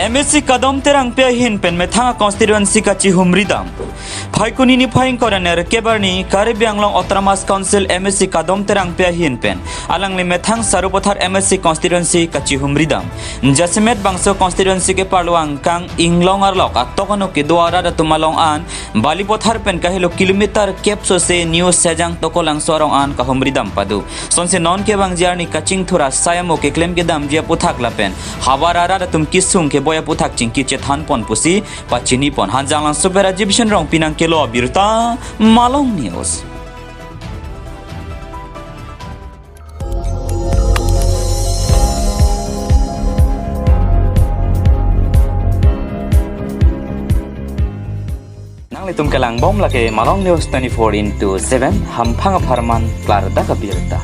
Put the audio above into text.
MSC kadom terang pe hin pen methanga constituency ka chihumridam phaikuni ni phaing koraner kebarni karibianglong otramas council MSC kadom terang pe hin pen alangli methang sarupothar MSC constituency ka chihumridam jasmet bangso constituency ke parluang kang inglong arlok atokano ke duara da tumalong an balipothar pen kahilo kilometer kepso se new sejang tokolang sorong an ka humridam padu sonse non ke bang jarni kaching thura sayamo ke claim ke dam jia puthak lapen habarara da tum kisung ke boya puthak chingki chethan pon pusi pachini pon hanjanglang subera division rong pinang kelo birta malong news tum kelang bom lake malong news 24/7 ham phanga pharman klar da ka birta